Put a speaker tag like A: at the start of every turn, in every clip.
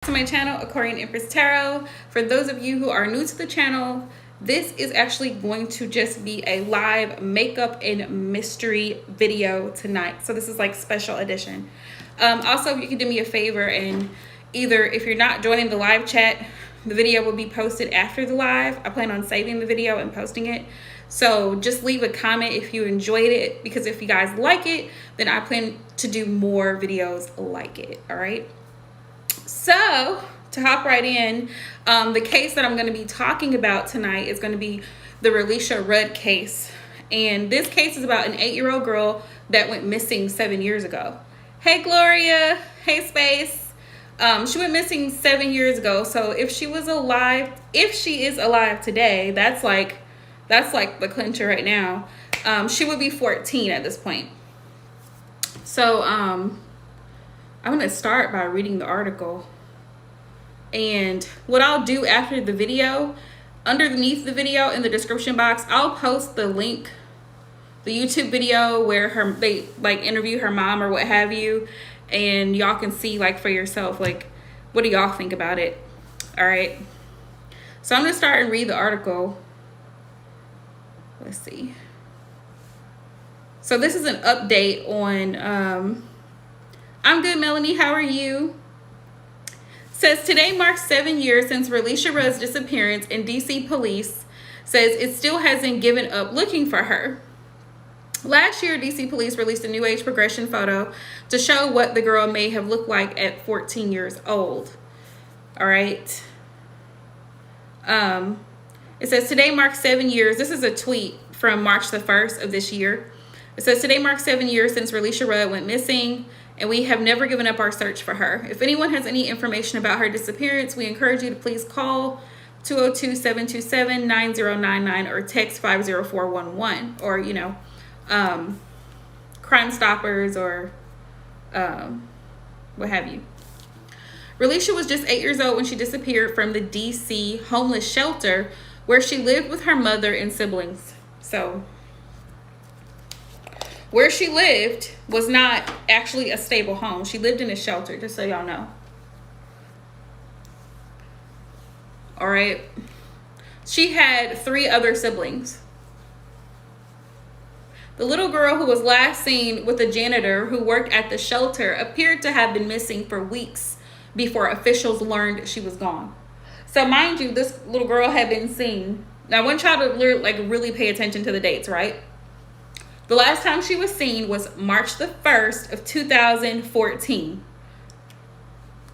A: To my channel, Aquarian Empress Tarot. For those of you who are new to the channel, this is actually going to just be a live makeup and mystery video tonight. So this is like special edition. Also, if you can do me a favor and either, if you're not joining the live chat, the video will be posted after the live. I plan on saving the video and posting it. So just leave a comment if you enjoyed it, because if you guys like it, then I plan to do more videos like it. All right. So to hop right in, the case that I'm going to be talking about tonight is going to be the Relish case. And this case is about an 8-year-old girl that went missing 7 years ago. Hey, Gloria. Hey, Space. She went missing 7 years ago. So if she was alive, if she is alive today, that's like the clincher right now. She would be 14 at this point. So I'm going to start by reading the article. And what I'll do after the video, underneath the video in the description box, I'll post the link, the YouTube video where they like interview her mom or what have you, and y'all can see like for yourself, like, what do y'all think about it? All right. So I'm going to start and read the article. Let's see. So this is an update on, I'm good, Melanie. How are you? Says today marks 7 years since Relisha's disappearance, and DC police says it still hasn't given up looking for her. Last year, DC police released a new age progression photo to show what the girl may have looked like at 14 years old. All right. It says today marks 7 years. This is a tweet from March the 1st of this year. It says today marks 7 years since Relish went missing, and we have never given up our search for her. If anyone has any information about her disappearance, we encourage you to please call 202-727-9099 or text 50411, or, you know, Crime Stoppers or what have you. Relish was just 8 years old when she disappeared from the DC homeless shelter where she lived with her mother and siblings. So where she lived was not actually a stable home. She lived in a shelter, just so y'all know. All right. She had 3 other siblings. The little girl who was last seen with a janitor who worked at the shelter appeared to have been missing for weeks before officials learned she was gone. So mind you, this little girl had been seen. Now I want y'all to really pay attention to the dates, right? The last time she was seen was March the 1st of 2014.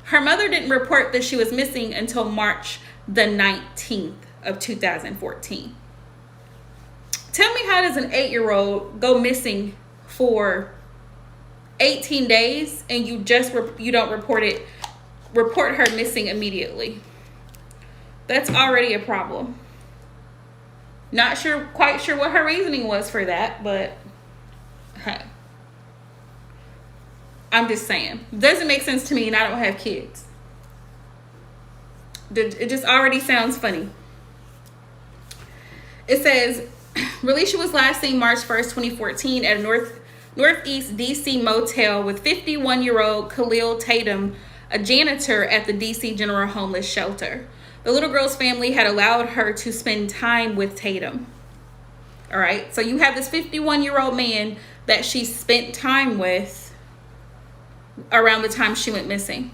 A: Her mother didn't report that she was missing until March the 19th of 2014. Tell me, how does an 8-year-old go missing for 18 days and you don't report her missing immediately? That's already a problem. Not quite sure what her reasoning was for that, but hey, I'm just saying. Doesn't make sense to me, and I don't have kids. It just already sounds funny. It says, Relish was last seen March 1st, 2014 at a Northeast DC motel with 51-year-old Khalil Tatum, a janitor at the DC General Homeless Shelter. The little girl's family had allowed her to spend time with Tatum. All right, so you have this 51-year-old man that she spent time with around the time she went missing.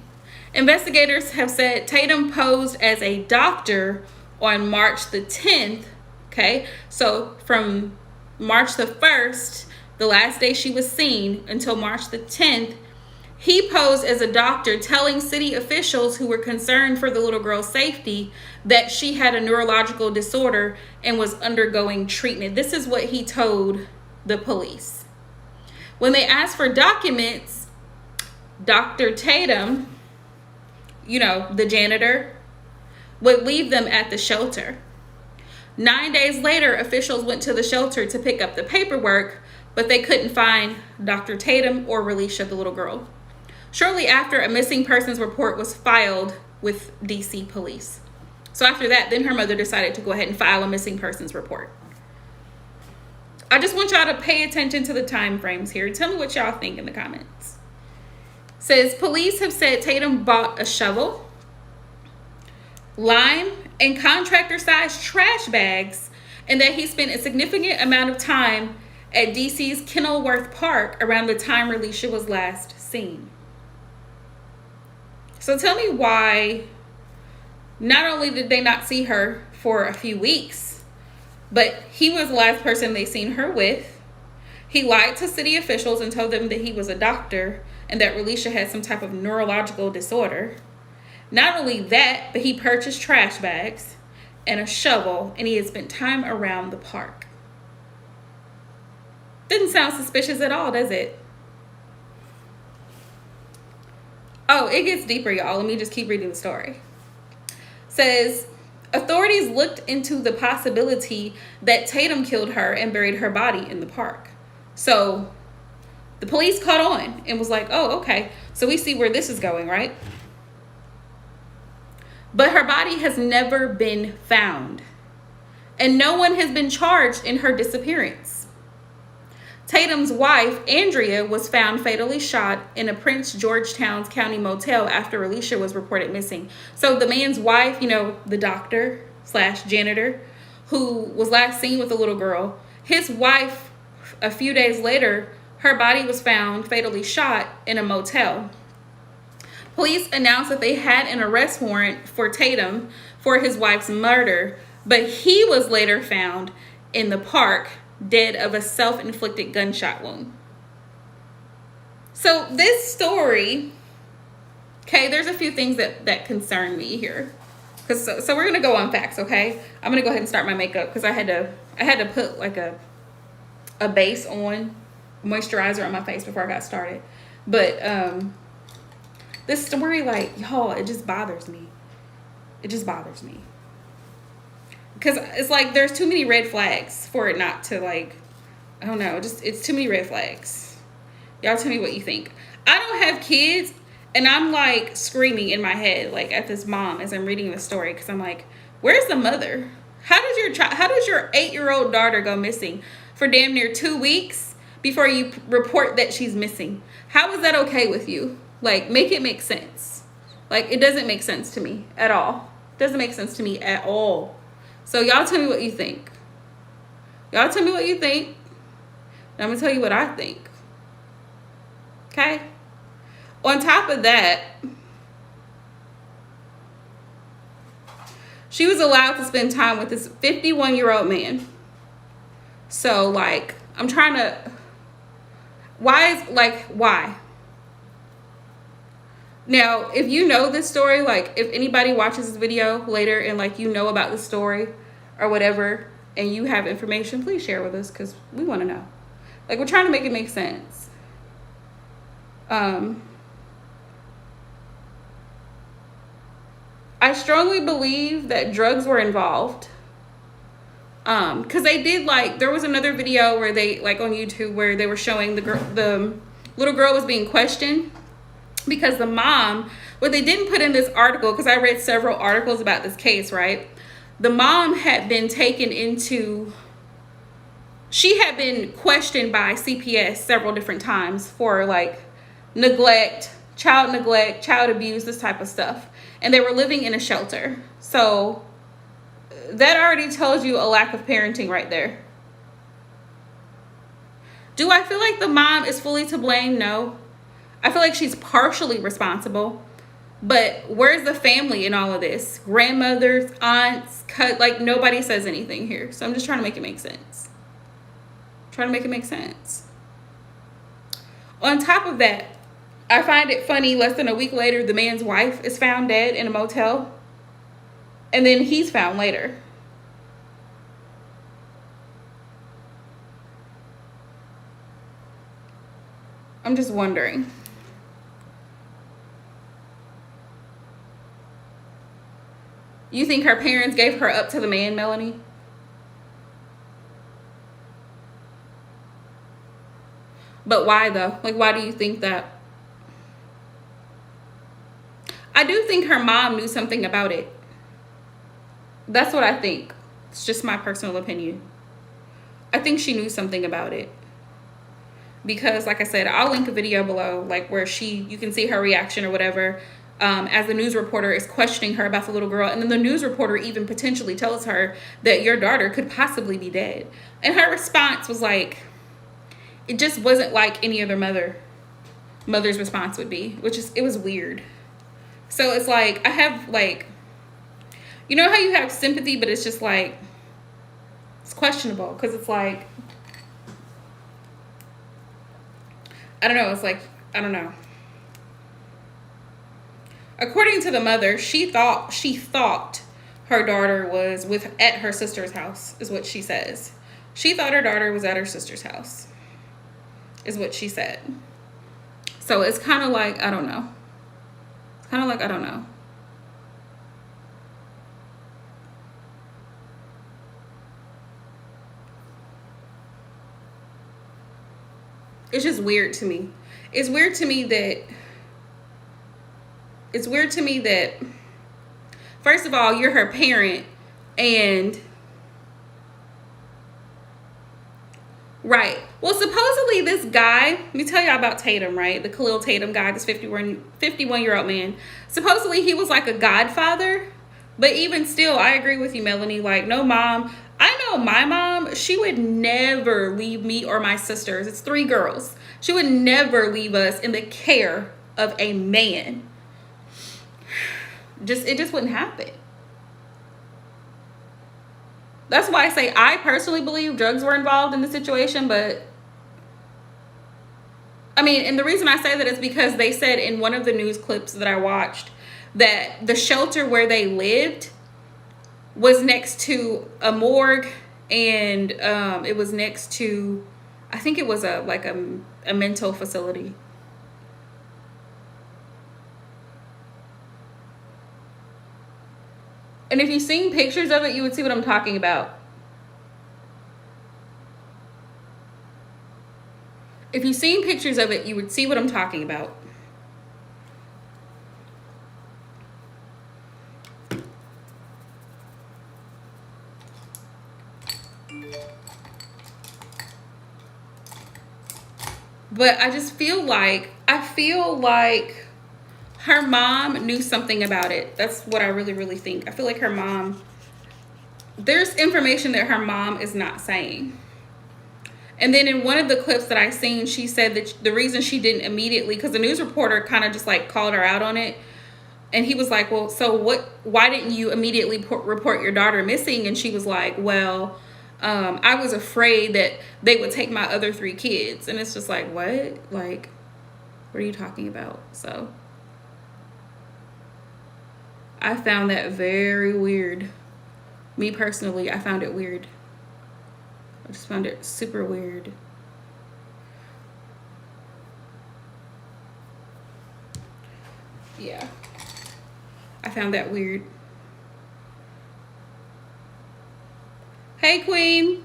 A: Investigators have said Tatum posed as a doctor on March the 10th. Okay, so from March the 1st, the last day she was seen, until March the 10th, he posed as a doctor, telling city officials who were concerned for the little girl's safety that she had a neurological disorder and was undergoing treatment. This is what he told the police. When they asked for documents, Dr. Tatum, you know, the janitor, would leave them at the shelter. 9 days later, officials went to the shelter to pick up the paperwork, but they couldn't find Dr. Tatum or Relish, the little girl. Shortly after, a missing persons report was filed with DC police. So after that, then her mother decided to go ahead and file a missing persons report. I just want y'all to pay attention to the time frames here. Tell me what y'all think in the comments. Says police have said Tatum bought a shovel, lime, and contractor-sized trash bags, and that he spent a significant amount of time at DC's Kenilworth Park around the time Relish was last seen. So tell me why not only did they not see her for a few weeks, but he was the last person they seen her with. He lied to city officials and told them that he was a doctor and that Relish had some type of neurological disorder. Not only that, but he purchased trash bags and a shovel, and he had spent time around the park. Didn't sound suspicious at all, does it? Oh, it gets deeper, y'all. Let me just keep reading the story. Says, authorities looked into the possibility that Tatum killed her and buried her body in the park. So the police caught on and was like, oh, okay, so we see where this is going, right? But her body has never been found, and no one has been charged in her disappearance. Tatum's wife, Andrea, was found fatally shot in a Prince George County motel after Relish was reported missing. So the man's wife, you know, the doctor / janitor who was last seen with the little girl, his wife, a few days later, her body was found fatally shot in a motel. Police announced that they had an arrest warrant for Tatum for his wife's murder, but he was later found in the park, dead of a self-inflicted gunshot wound. So this story, okay, there's a few things that concern me here. So we're gonna go on facts, okay? I'm gonna go ahead and start my makeup because I had to put like a base on, moisturizer on my face before I got started. But this story, like, y'all, it just bothers me. It just bothers me. Because it's like there's too many red flags for it not to, like, I don't know, it's too many red flags. Y'all tell me what you think. I don't have kids, and I'm like screaming in my head, like, at this mom as I'm reading the story, because I'm like, where's the mother? How does your 8-year-old daughter go missing for damn near 2 weeks before you report that she's missing? How is that okay with you? Like, make it make sense. Like, it doesn't make sense to me at all. It doesn't make sense to me at all. So y'all tell me what you think. Y'all tell me what you think. And I'm going to tell you what I think. Okay? On top of that, she was allowed to spend time with this 51-year-old man. So, like, I'm trying to... Why? Now, if you know this story, like, if anybody watches this video later and, like, you know about this story or whatever, and you have information, please share with us, because we want to know. Like, we're trying to make it make sense. I strongly believe that drugs were involved. Because they did, like, there was another video where they, like, on YouTube, where they were showing the little girl was being questioned. Because the mom, what they didn't put in this article, because I read several articles about this case, right? The mom had been she had been questioned by CPS several different times for, like, neglect, child abuse, this type of stuff. And they were living in a shelter. So that already tells you a lack of parenting right there. Do I feel like the mom is fully to blame? No. I feel like she's partially responsible, but where's the family in all of this? Grandmothers, aunts, like, nobody says anything here. So I'm just trying to make it make sense. On top of that, I find it funny, less than a week later, the man's wife is found dead in a motel, and then he's found later. I'm just wondering. You think her parents gave her up to the man, Melanie? But why, though? Like, why do you think that? I do think her mom knew something about it. That's what I think. It's just my personal opinion. I think she knew something about it. Because, like I said, I'll link a video below, like, where you can see her reaction or whatever. as the news reporter is questioning her about the little girl. And then the news reporter even potentially tells her that your daughter could possibly be dead. And her response was like, it just wasn't like any other mother's response would be, it was weird. So it's like, I have like, you know how you have sympathy, but it's just like, it's questionable, because it's like, I don't know, it's like, I don't know. According to the mother, she thought her daughter was at her sister's house, is what she says. She thought her daughter was at her sister's house, is what she said. So it's kind of like, I don't know. It's kind of like, I don't know. It's just weird to me. It's weird to me that, first of all, you're her parent, and right. Well, supposedly this guy, let me tell y'all about Tatum, right? The Khalil Tatum guy, this 51-year-old man. Supposedly he was like a godfather, but even still, I agree with you, Melanie. Like, no, mom. I know my mom, she would never leave me or my sisters. It's 3 girls. She would never leave us in the care of a man. It just wouldn't happen. That's why I say I personally believe drugs were involved in the situation, but I mean, and the reason I say that is because they said in one of the news clips that I watched that the shelter where they lived was next to a morgue, and it was next to, I think it was a mental facility. And if you've seen pictures of it, you would see what I'm talking about. If you've seen pictures of it, you would see what I'm talking about. But I just feel like, her mom knew something about it. That's what I really, really think. I feel like her mom, there's information that her mom is not saying. And then in one of the clips that I seen, she said that the reason she didn't immediately, because the news reporter kind of just like called her out on it. And he was like, well, so why didn't you immediately report your daughter missing? And she was like, well, I was afraid that they would take my other 3 kids. And it's just like, what? Like, what are you talking about? So I found that very weird. Me personally, I found it weird. I just found it super weird. Yeah. I found that weird. Hey, Queen.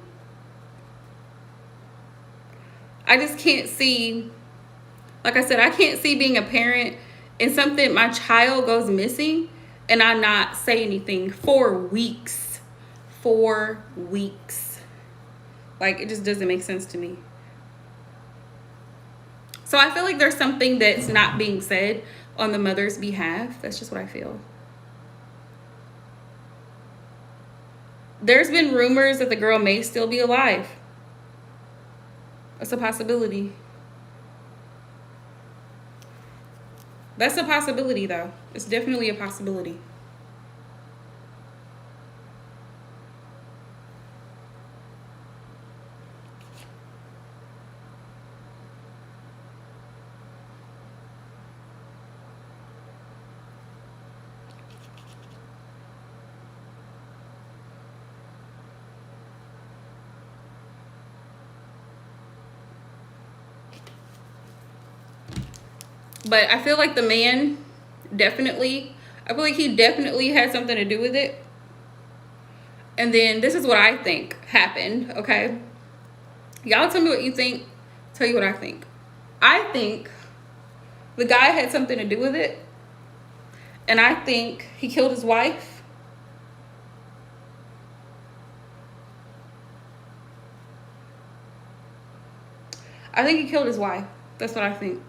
A: I just can't see, like I said, I can't see being a parent and something, my child goes missing and I not say anything for weeks. 4 weeks. Like, it just doesn't make sense to me. So I feel like there's something that's not being said on the mother's behalf. That's just what I feel. There's been rumors that the girl may still be alive. That's a possibility. That's a possibility, though. It's definitely a possibility. But I feel like the man definitely, I feel like he definitely had something to do with it. And then this is what I think happened, okay? Y'all tell me what you think. I'll tell you what I think. I think the guy had something to do with it. And I think he killed his wife. I think he killed his wife. That's what I think.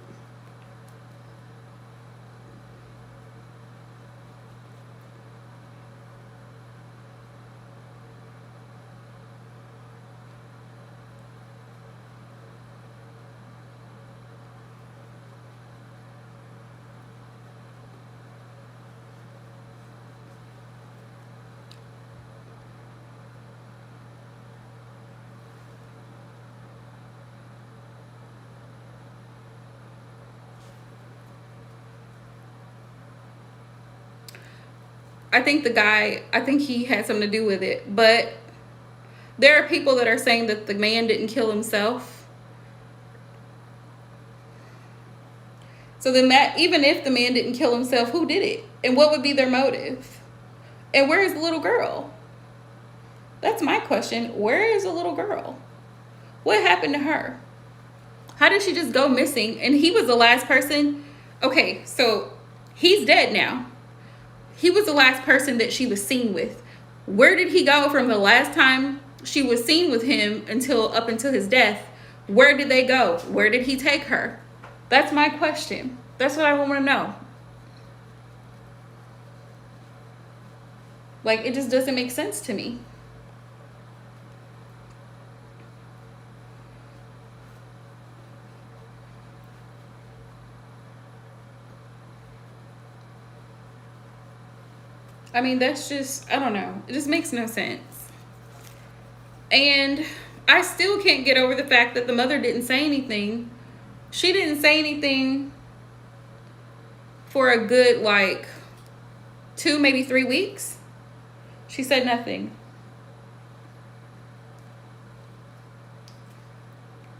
A: I think the guy, I think he had something to do with it. But there are people that are saying that the man didn't kill himself. So then that, even if the man didn't kill himself, who did it? And what would be their motive? And where is the little girl? That's my question. Where is the little girl? What happened to her? How did she just go missing? And he was the last person. Okay, so he's dead now. He was the last person that she was seen with. Where did he go from the last time she was seen with him up until his death? Where did they go? Where did he take her? That's my question. That's what I want to know. Like, it just doesn't make sense to me. I mean, that's just, I don't know. It just makes no sense. And I still can't get over the fact that the mother didn't say anything. She didn't say anything for a good, like, 2, maybe 3 weeks. She said nothing.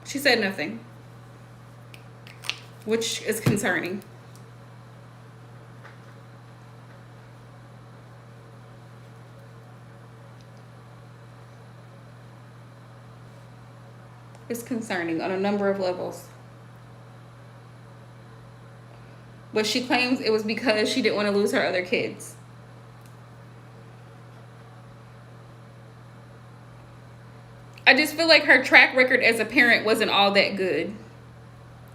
A: She said nothing, which is concerning. It's concerning on a number of levels. But she claims it was because she didn't want to lose her other kids. I just feel like her track record as a parent wasn't all that good.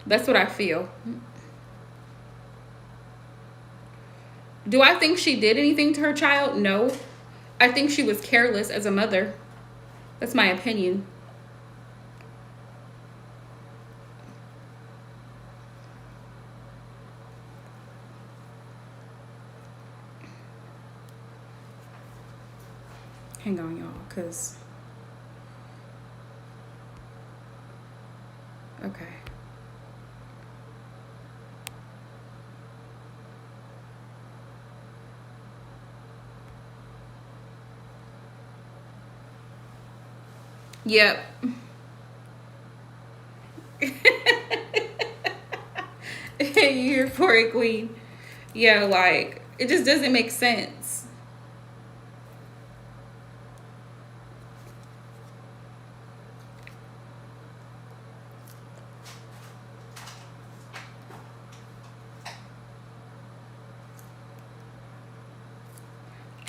A: That's what I feel. Do I think she did anything to her child? No. I think she was careless as a mother. That's my opinion. Hang on, y'all, because... Okay. Yep. You're here for it, queen. Yeah, like, it just doesn't make sense.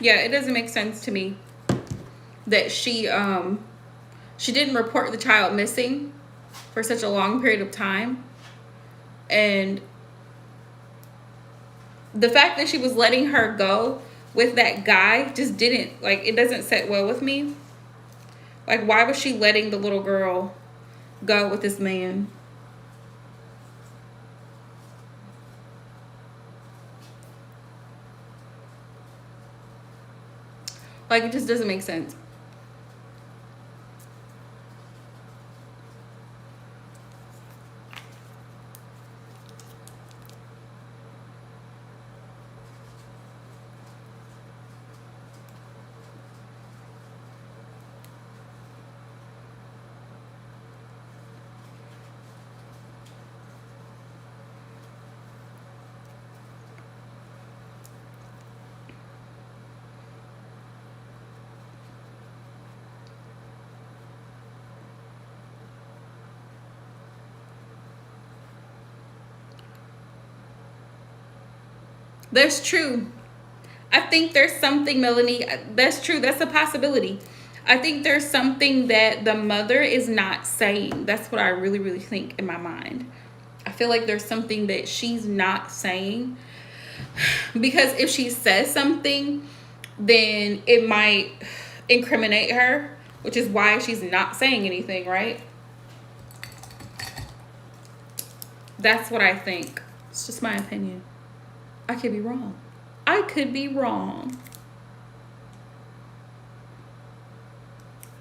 A: Yeah, it doesn't make sense to me that she didn't report the child missing for such a long period of time. And the fact that she was letting her go with that guy just didn't, like, it doesn't sit well with me. Like, why was she letting the little girl go with this man? Like, it just doesn't make sense. That's true. I think there's something, Melanie, that's true. That's a possibility. I think there's something that the mother is not saying. That's what I really, really think in my mind. I feel like there's something that she's not saying. Because if she says something, then it might incriminate her, which is why she's not saying anything, right? That's what I think. It's just my opinion. I could be wrong. I could be wrong.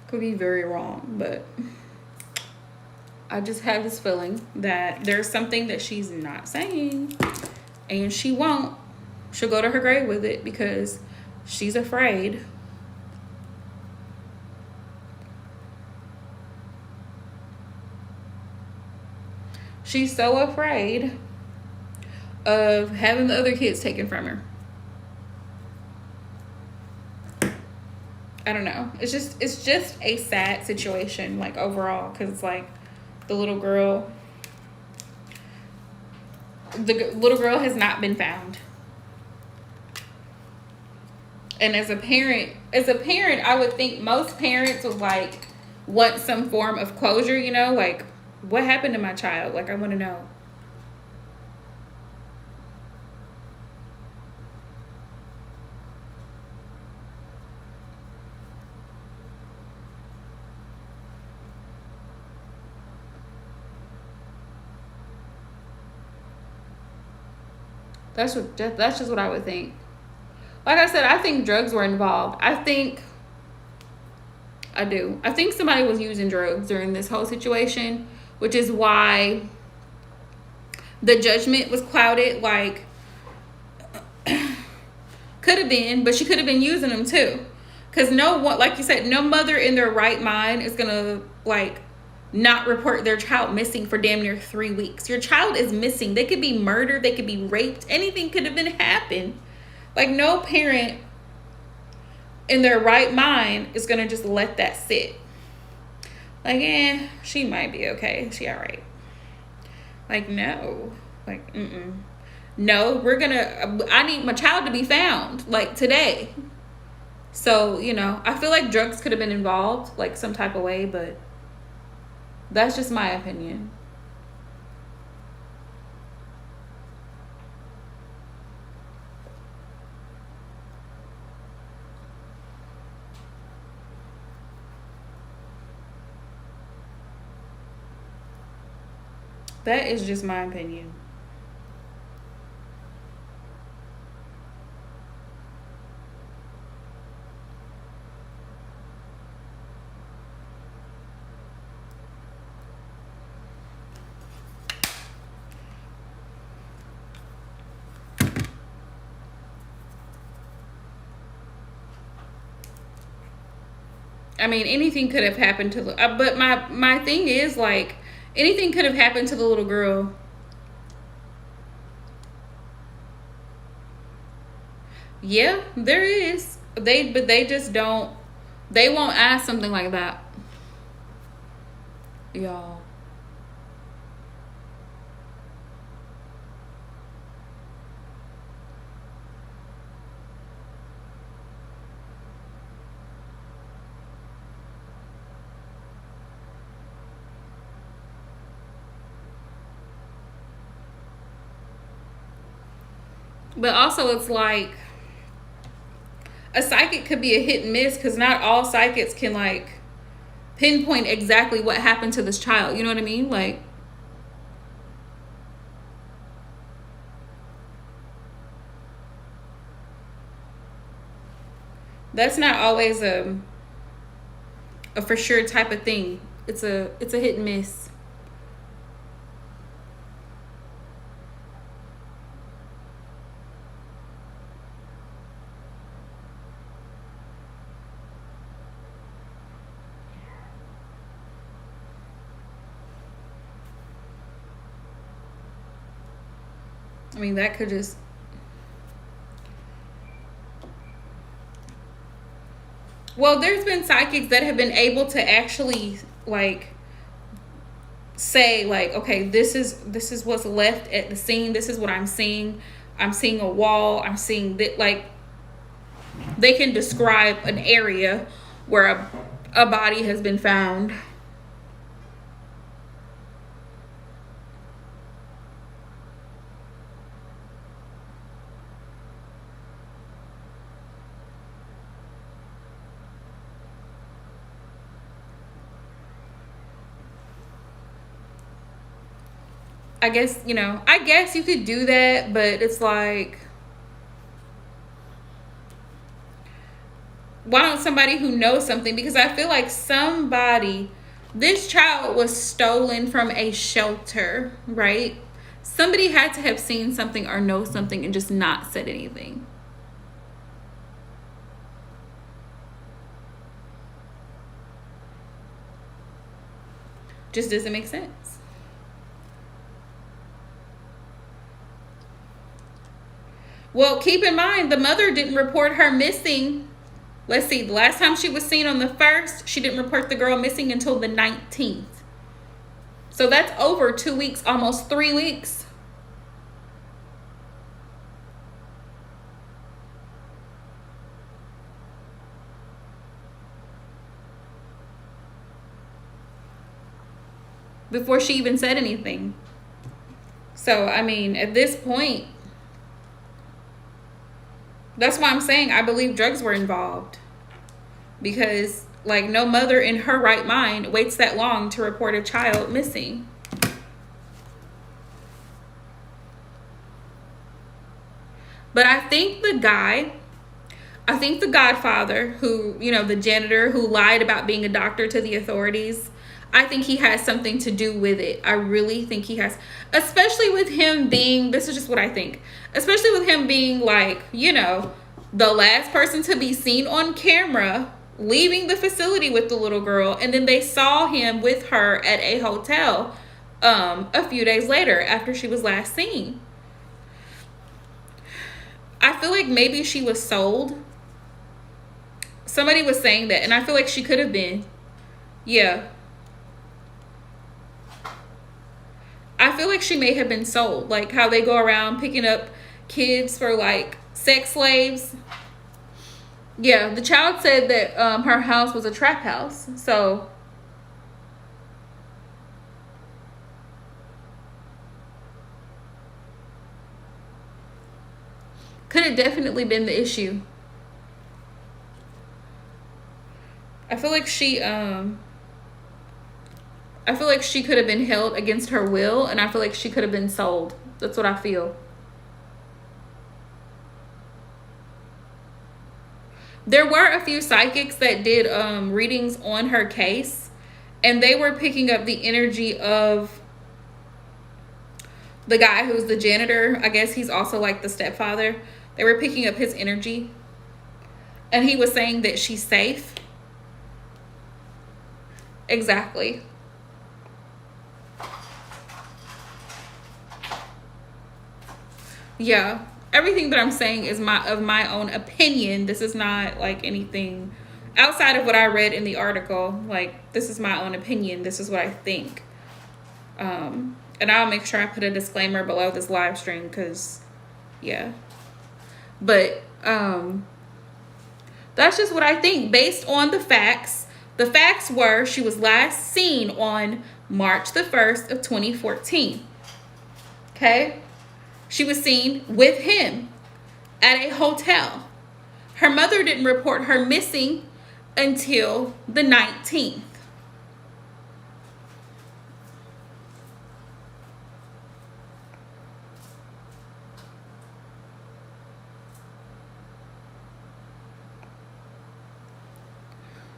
A: Could be very wrong, but I just have this feeling that there's something that she's not saying, and she won't. She'll go to her grave with it, because She's afraid. She's so afraid of having the other kids taken from her. I don't know. It's just a sad situation, like, overall, because it's like the little girl has not been found. And as a parent, I would think most parents would like want some form of closure, you know, like, what happened to my child? Like, I want to know. That's just what I would think. Like I said, I think drugs were involved. I think somebody was using drugs during this whole situation, which is why the judgment was clouded. Like, could have been, but she could have been using them too. Because like you said, no mother in their right mind is gonna like not report their child missing for damn near 3 weeks. Your child is missing. They could be murdered. They could be raped. Anything could have been happened. Like, no parent in their right mind is gonna just let that sit. Like, she might be okay. She all right. Like, no. Like, no, I need my child to be found, like, today. So, you know, I feel like drugs could have been involved, like, some type of way, but that's just my opinion. That is just my opinion. I mean, anything could have happened to but my thing is, like, anything could have happened to the little girl. Yeah, there is. But they just don't. They won't ask something like that, y'all. But also, it's like a psychic could be a hit and miss, because not all psychics can, like, pinpoint exactly what happened to this child. You know what I mean? Like, that's not always a for sure type of thing. It's a hit and miss. I mean, that could just... Well, there's been psychics that have been able to actually, like, say, like, okay, this is what's left at the scene. This is what I'm seeing. I'm seeing a wall. I'm seeing that, like, they can describe an area where a body has been found. I guess you could do that, but it's like, why don't somebody who knows something? Because I feel like this child was stolen from a shelter, right? Somebody had to have seen something or know something and just not said anything. Just doesn't make sense. Well, keep in mind, the mother didn't report her missing. Let's see, the last time she was seen on the 1st, she didn't report the girl missing until the 19th. So that's over 2 weeks, almost 3 weeks. Before she even said anything. So, I mean, at this point, that's why I'm saying I believe drugs were involved. Because, like, no mother in her right mind waits that long to report a child missing. But I think the godfather who, you know, the janitor who lied about being a doctor to the authorities, I think he has something to do with it. I really think he has, especially with him being, this is just what I think, especially with him being, like, you know, the last person to be seen on camera leaving the facility with the little girl, and then they saw him with her at a hotel a few days later after she was last seen. I feel like maybe she was sold. Somebody was saying that, and I feel like she could have been. Yeah. I feel like she may have been sold, like how they go around picking up kids for, like, sex slaves. Yeah, the child said that her house was a trap house. So could have definitely been the issue. I feel like she could have been held against her will, and I feel like she could have been sold. That's what I feel. There were a few psychics that did readings on her case, and they were picking up the energy of the guy who's the janitor. I guess he's also like the stepfather. They were picking up his energy, and he was saying that she's safe. Exactly. Yeah. Everything that I'm saying is of my own opinion. This is not like anything outside of what I read in the article. Like, this is my own opinion. This is what I think. And I'll make sure I put a disclaimer below this live stream, because, yeah. But that's just what I think based on the facts. The facts were she was last seen on March the 1st of 2014. Okay? She was seen with him at a hotel. Her mother didn't report her missing until the 19th.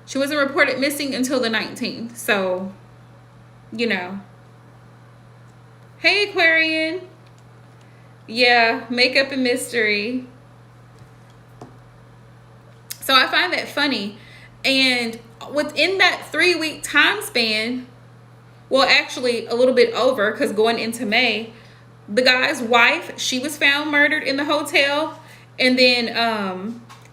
A: She wasn't reported missing until the 19th. So, you know. Hey, Aquarian. Yeah, makeup and mystery. So I find that funny. And within that 3-week time span, well, actually a little bit over, because going into May, the guy's wife, she was found murdered in the hotel. And then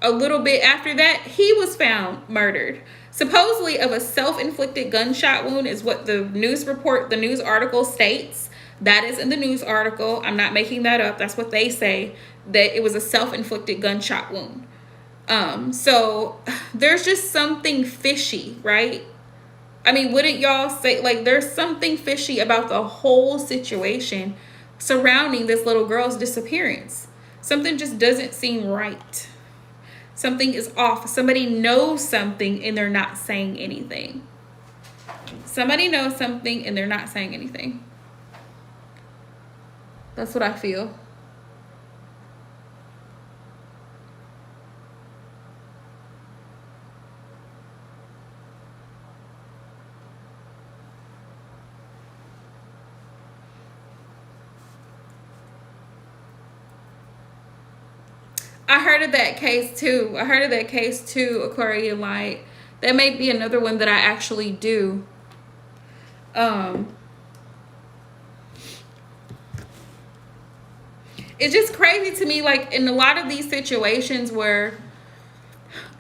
A: a little bit after that, he was found murdered. Supposedly of a self-inflicted gunshot wound is what the news article states. That is in the news article. I'm not making that up. That's what they say, that it was a self-inflicted gunshot wound. So there's just something fishy, right? I mean, wouldn't y'all say, like, there's something fishy about the whole situation surrounding this little girl's disappearance? Something just doesn't seem right. Something is off. Somebody knows something and they're not saying anything. Somebody knows something and they're not saying anything. That's what I feel. I heard of that case too. Aquarian Light. That may be another one that I actually do. It's just crazy to me, like in a lot of these situations where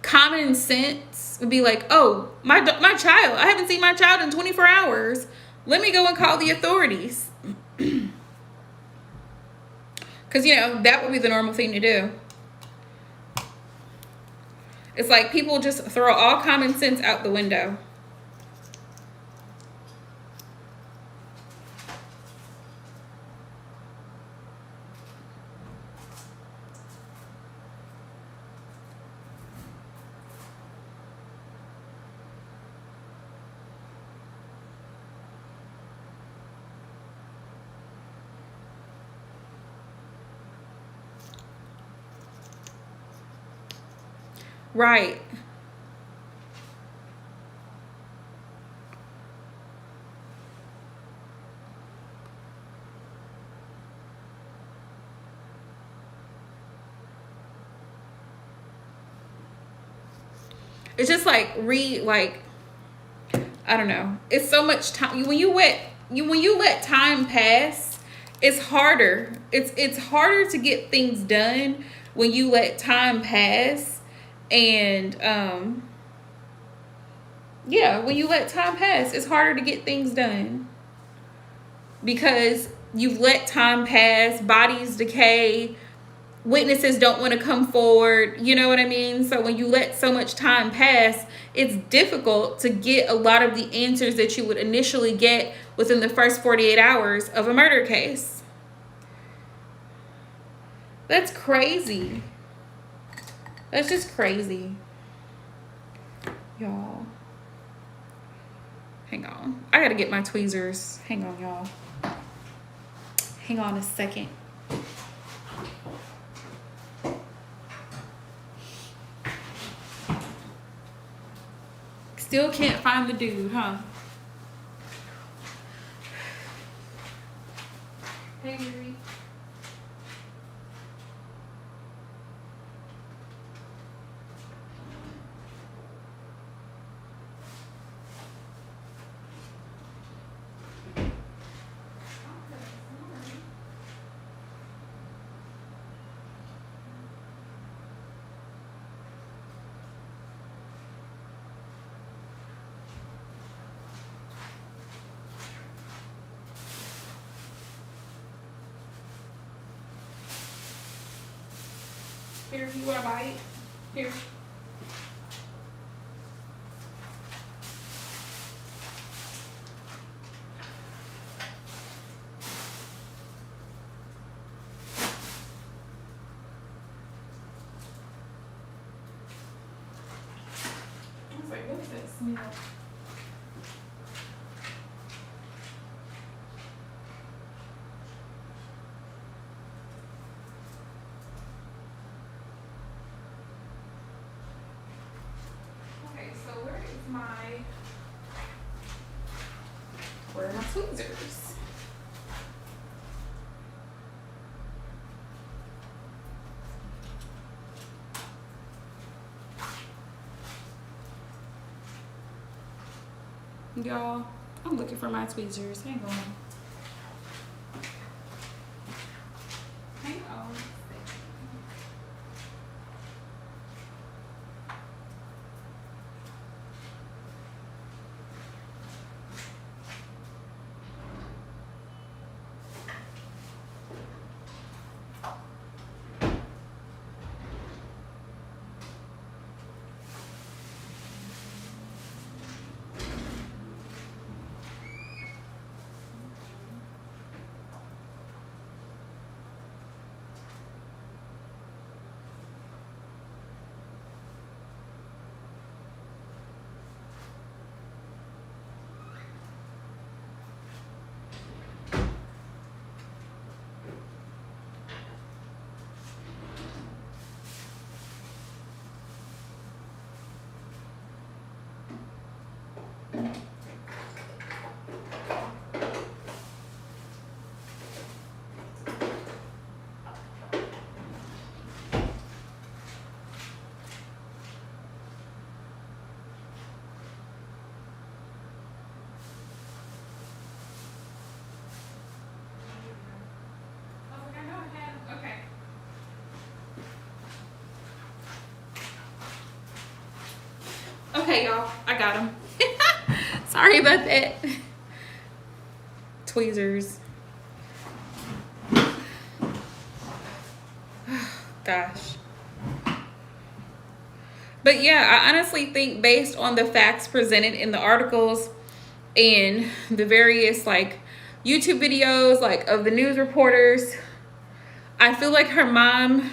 A: common sense would be like, oh, my child, I haven't seen my child in 24 hours. Let me go and call the authorities. Because, you know, that would be the normal thing to do. It's like people just throw all common sense out the window. Right. It's just like I don't know. It's so much time when you let time pass. It's harder. It's harder to get things done when you let time pass, and yeah, when you let time pass, it's harder to get things done because you've let time pass. Bodies decay. Witnesses don't want to come forward, you know what I mean? So when you let so much time pass, it's difficult to get a lot of the answers that you would initially get within the first 48 hours of a murder case. That's crazy. That's just crazy. Y'all. Hang on. I gotta get my tweezers. Hang on, y'all. Hang on a second. Still can't find the dude, huh? Hey, Yuri. Here, you want a bite? Here. I was like, what is that smell? Where are my tweezers? Y'all, I'm looking for my tweezers. Hang on. Hang on. Okay, y'all, I got him. Sorry about that. Tweezers. Gosh. But yeah, I honestly think based on the facts presented in the articles and the various like YouTube videos like of the news reporters, I feel like her mom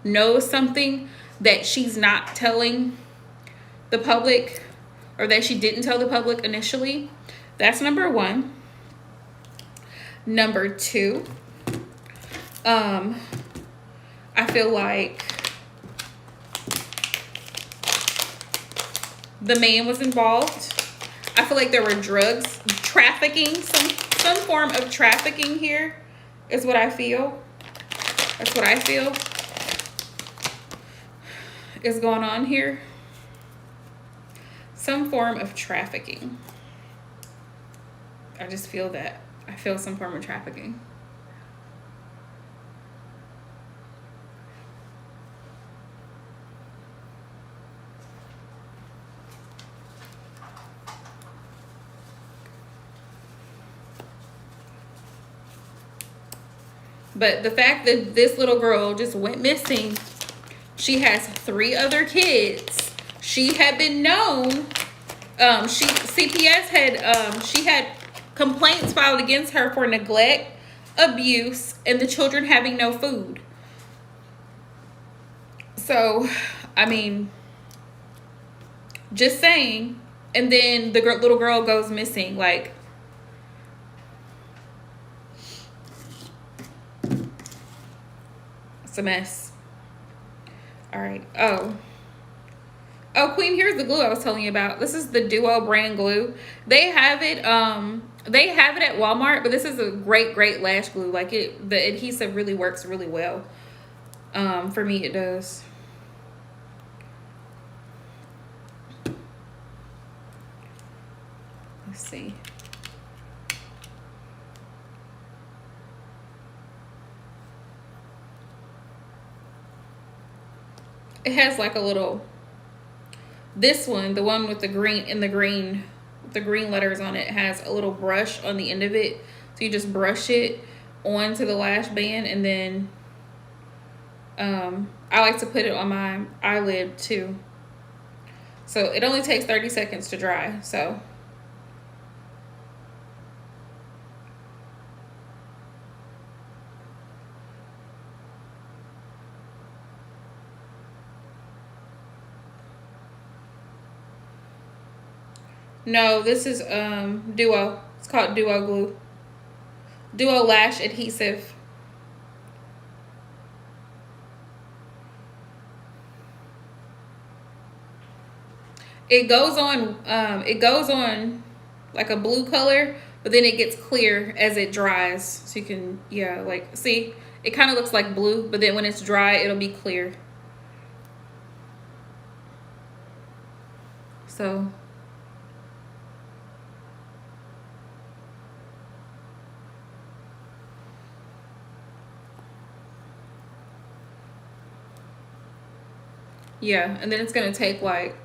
A: knows something that she's not telling the public, or that she didn't tell the public initially. That's number one. Number two, I feel like the man was involved. I feel like there were drugs, trafficking, some form of trafficking here is what I feel. That's what I feel is going on here. Some form of trafficking. I just feel that. I feel some form of trafficking. But the fact that this little girl just went missing, she has 3 other kids. She had been known, CPS had, she had complaints filed against her for neglect, abuse, and the children having no food. So, I mean, just saying. And then the little girl goes missing. Like, it's a mess. All right. Oh, Queen, here's the glue I was telling you about. This is the Duo brand glue. They have it at Walmart, but this is a great lash glue. Like, the adhesive really works really well. For me it does. Let's see. It has like a little, this one, the one with the green, the green letters on it, has a little brush on the end of it. So you just brush it onto the lash band, and then I like to put it on my eyelid too. So it only takes 30 seconds to dry. So no, this is Duo. It's called Duo glue. Duo lash adhesive. It goes on like a blue color, but then it gets clear as it dries. So you can, yeah, like, see, it kind of looks like blue, but then when it's dry, it'll be clear. So yeah, and then it's gonna take like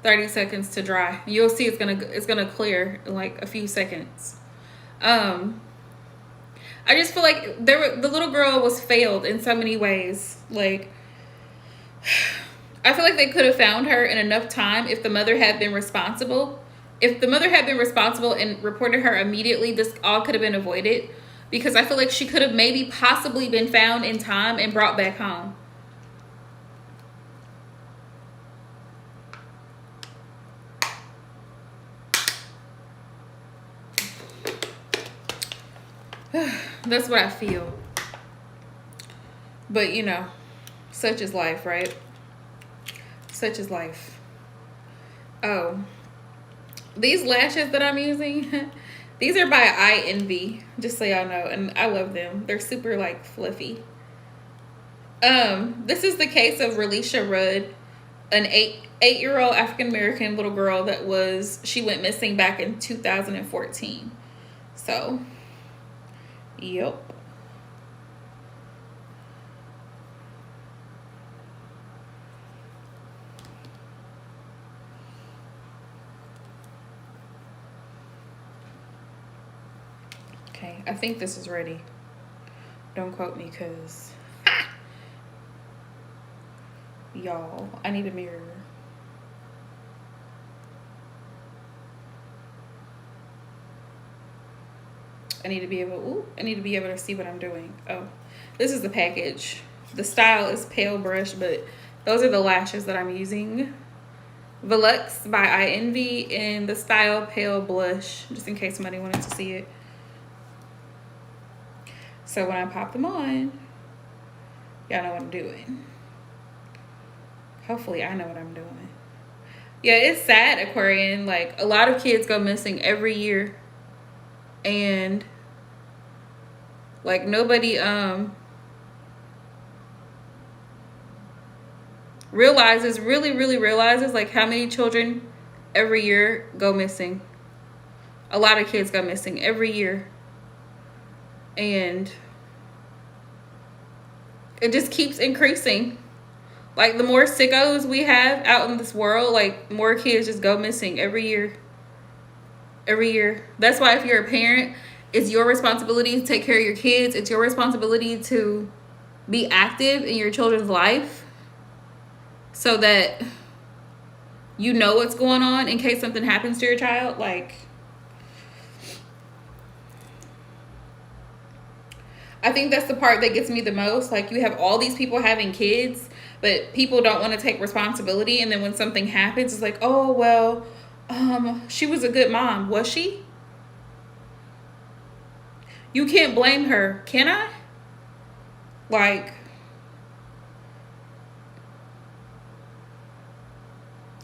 A: 30 seconds to dry. You'll see it's gonna clear in like a few seconds. I just feel like the little girl was failed in so many ways. Like, I feel like they could have found her in enough time if the mother had been responsible. If the mother had been responsible and reported her immediately, this all could have been avoided. Because I feel like she could have maybe possibly been found in time and brought back home. That's what I feel. But, you know, such is life, right? Such is life. Oh, these lashes that I'm using, these are by Eye Envy, just so y'all know, and I love them. They're super, like, fluffy. This is the case of Relish, an eight-year-old African-American little girl that she went missing back in 2014. So, yep. I think this is ready. Don't quote me, because y'all, I need a mirror. I need to be able to see what I'm doing. Oh, this is the package. The style is pale brush, but those are the lashes that I'm using. Volux by I Envy in the style pale blush, just in case somebody wanted to see it. So when I pop them on, y'all know what I'm doing. Hopefully I know what I'm doing. Yeah, it's sad, Aquarian. Like, a lot of kids go missing every year. And like nobody really realizes like how many children every year go missing. A lot of kids go missing every year. And it just keeps increasing. Like, the more sickos we have out in this world, like, more kids just go missing every year. Every year. That's why if you're a parent, it's your responsibility to take care of your kids. It's your responsibility to be active in your children's life so that you know what's going on in case something happens to your child. Like, I think that's the part that gets me the most. Like, you have all these people having kids, but people don't want to take responsibility. And then when something happens, it's like, oh, well, she was a good mom. Was she? You can't blame her, can I? Like,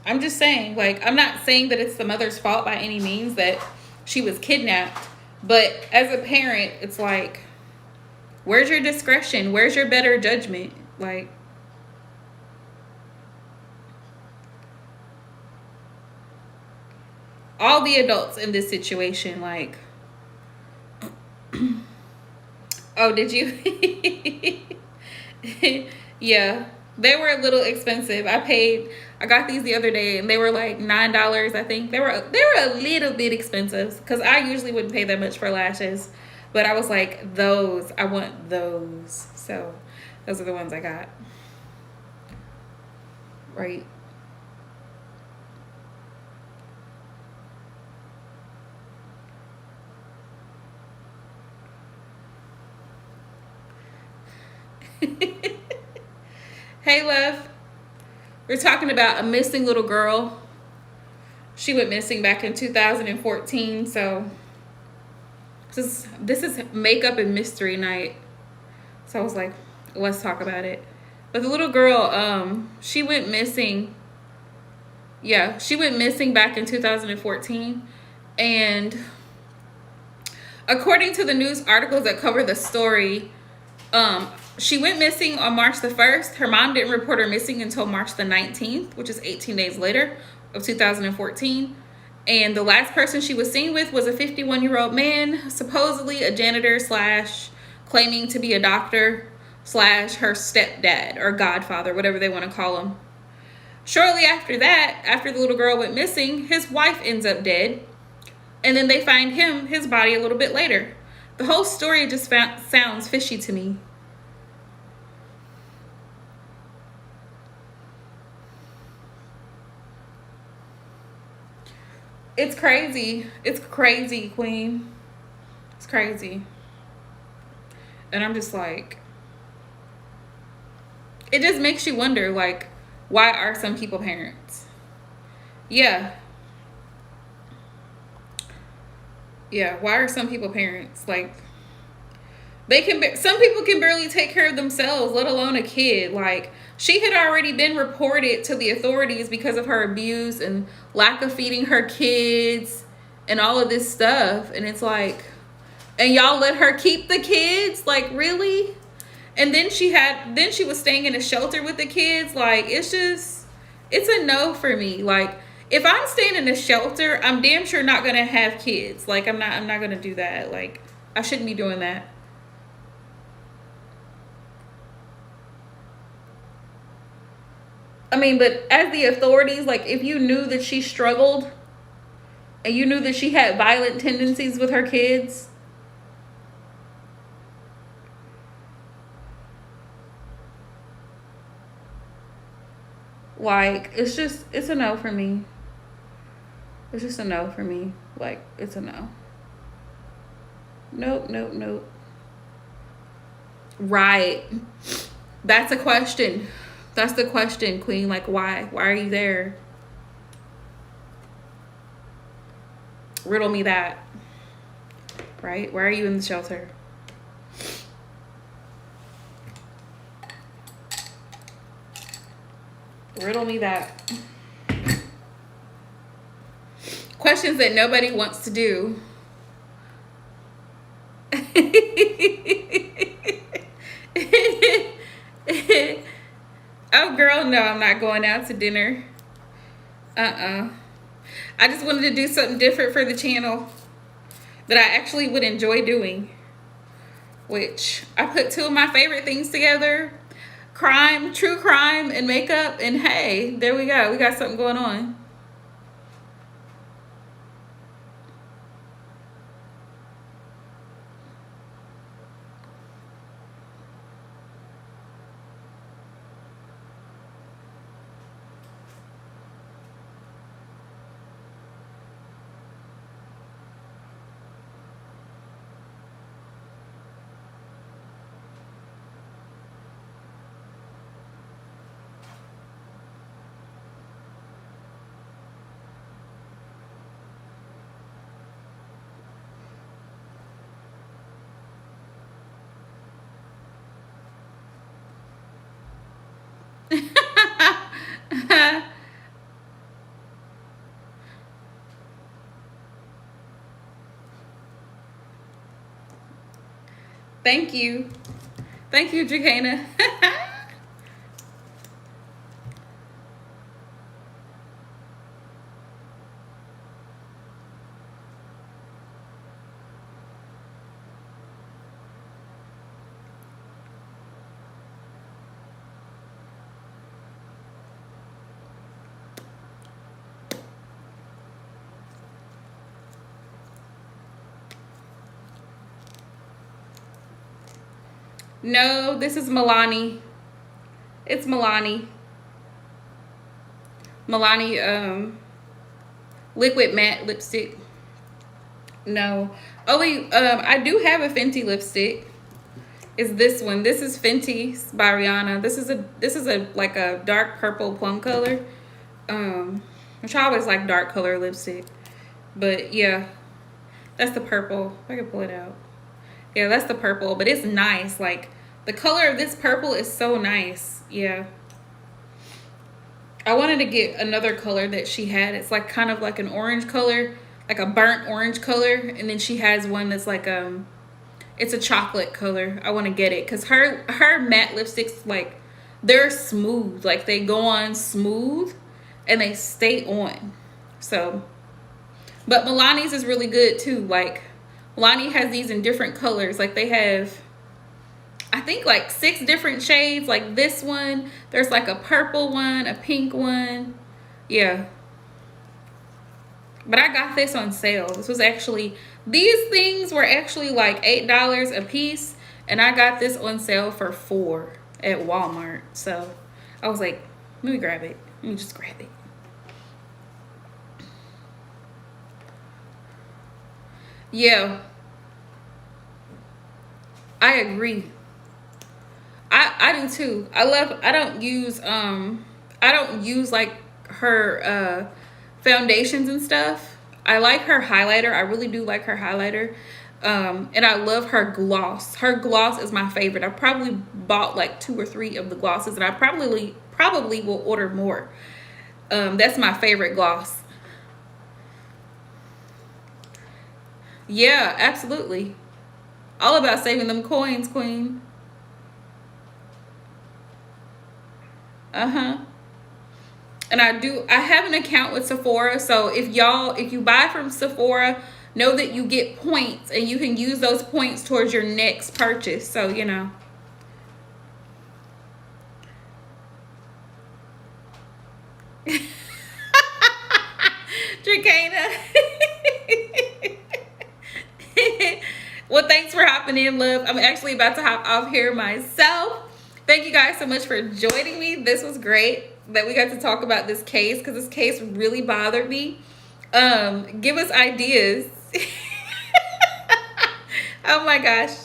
A: I'm just saying, like, I'm not saying that it's the mother's fault by any means that she was kidnapped. But as a parent, it's like, where's your discretion? Where's your better judgment? Like, all the adults in this situation, like, oh, did you? Yeah, they were a little expensive. I got these the other day and they were like $9, I think. They were a little bit expensive because I usually wouldn't pay that much for lashes. But I was like, I want those. So those are the ones I got. Right. Hey, love. We're talking about a missing little girl. She went missing back in 2014. So this is makeup and mystery night. So I was like, let's talk about it. But the little girl, she went missing. Yeah, she went missing back in 2014. And according to the news articles that cover the story, she went missing on March the 1st. Her mom didn't report her missing until March the 19th, which is 18 days later of 2014. And the last person she was seen with was a 51-year-old man, supposedly a janitor / claiming to be a doctor / her stepdad or godfather, whatever they want to call him. Shortly after that, after the little girl went missing, his wife ends up dead. And then they find his body a little bit later. The whole story just sounds fishy to me. It's crazy. It's crazy, Queen. It's crazy. And I'm just like, it just makes you wonder, like, why are some people parents? Yeah. Yeah, why are some people parents? Like, some people can barely take care of themselves, let alone a kid. Like, she had already been reported to the authorities because of her abuse and lack of feeding her kids and all of this stuff. And it's like, and y'all let her keep the kids? Like, really? And then she was staying in a shelter with the kids. Like, it's a no for me. Like, if I'm staying in a shelter, I'm damn sure not gonna have kids. Like, I'm not gonna do that. Like, I shouldn't be doing that. I mean, but as the authorities, like, if you knew that she struggled and you knew that she had violent tendencies with her kids, Like, it's a no for me. It's just a no for me. Like, it's a no. Nope, nope, nope. Right. That's a question. That's the question, Queen. Like, why? Why are you there? Riddle me that. Right? Why are you in the shelter? Riddle me that. Questions that nobody wants to do. Oh, girl, no, I'm not going out to dinner. I just wanted to do something different for the channel that I actually would enjoy doing, which I put two of my favorite things together: crime, true crime, and makeup. And hey, there we go. We got something going on. Thank you. Thank you, Jacana. No, this is Milani. It's Milani. Milani liquid matte lipstick. No. Only I do have a Fenty lipstick. Is this one. This is Fenty by Rihanna. This is a like a dark purple plum color. Which I always like dark color lipstick. But yeah. That's the purple. If I can pull it out. Yeah, that's the purple, but it's nice. Like, the color of this purple is so nice. Yeah. I wanted to get another color that she had. It's like kind of like an orange color, like a burnt orange color. And then she has one that's like, it's a chocolate color. I want to get it because her matte lipsticks, like, they're smooth. Like, they go on smooth and they stay on. So, but Milani's is really good too. Like, Milani has these in different colors. Like, they have, I think, like 6 different shades. Like this one, there's like a purple one, a pink one. Yeah. But I got this on sale. This was actually, these things were actually like $8 a piece. And I got this on sale for $4 at Walmart. So I was like, let me grab it. Let me just grab it. Yeah, I agree. I do too. I don't use like her foundations and stuff. I like her highlighter. I really do like her highlighter. And I love her gloss. Her gloss is my favorite. I probably bought like 2 or 3 of the glosses, and I probably will order more. That's my favorite gloss. Yeah, absolutely. All about saving them coins, Queen. And I have an account with Sephora. So if you buy from Sephora, know that you get points and you can use those points towards your next purchase. So, you know. Dracana. Well, thanks for hopping in, love. I'm actually about to hop off here myself. Thank you guys so much for joining me. This was great. that we got to talk about this case, because this case really bothered me. Give us ideas. Oh my gosh.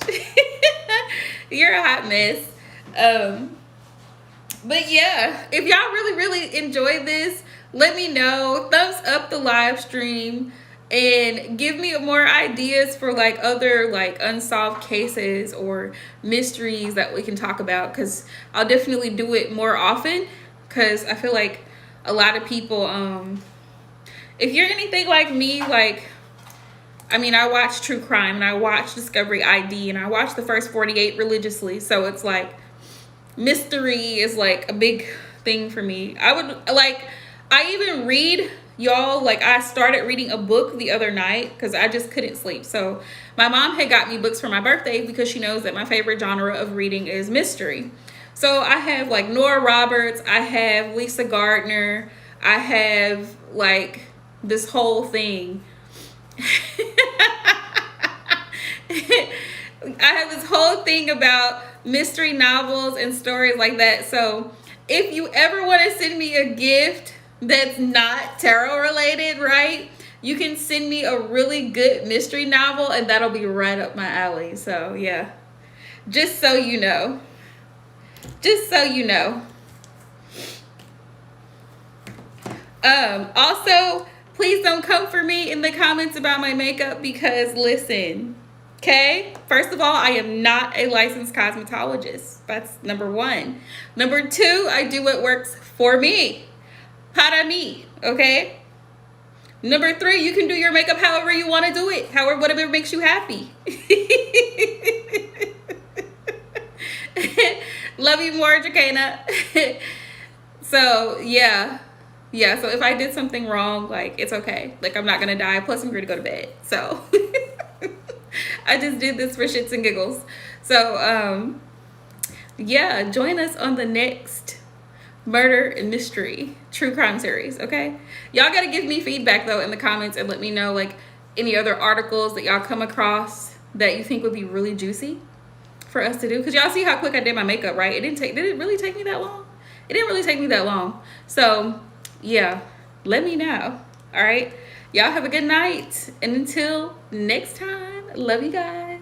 A: You're a hot mess. But yeah, if y'all really enjoyed this, let me know. Thumbs up the live stream and give me more ideas for like other like unsolved cases or mysteries that we can talk about, because I'll definitely do it more often, because I feel like a lot of people, if you're anything like me, like, I mean, I watch true crime and I watch Discovery ID and I watch the first 48 religiously, so it's like mystery is like a big thing for me. I even read, y'all, like I started reading a book the other night because I just couldn't sleep. So my mom had got me books for my birthday because she knows that my favorite genre of reading is mystery. So I have like Nora Roberts, I have Lisa Gardner, I have like this whole thing. I have this whole thing about mystery novels and stories like that. So if you ever want to send me a gift that's not tarot related, right, you can send me a really good mystery novel and that'll be right up my alley. So yeah, just so you know. Also, please don't come for me in the comments about my makeup, because listen, okay, first of all, I am not a licensed cosmetologist. That's number one. Number two, I do what works for me. Para mí, okay? Number three, you can do your makeup however you want to do it, however, whatever makes you happy. Love you more, Jacana. So yeah, so if I did something wrong, like, it's okay. Like, I'm not gonna die. Plus, I'm going to go to bed. So I just did this for shits and giggles. So yeah, join us on the next murder and mystery true crime series, okay? Y'all gotta give me feedback though in the comments and let me know like any other articles that y'all come across that you think would be really juicy for us to do, because y'all see how quick I did my makeup, right? Did it really take me that long? It didn't really take me that long. So yeah, let me know. All right, y'all have a good night, and until next time, love you guys.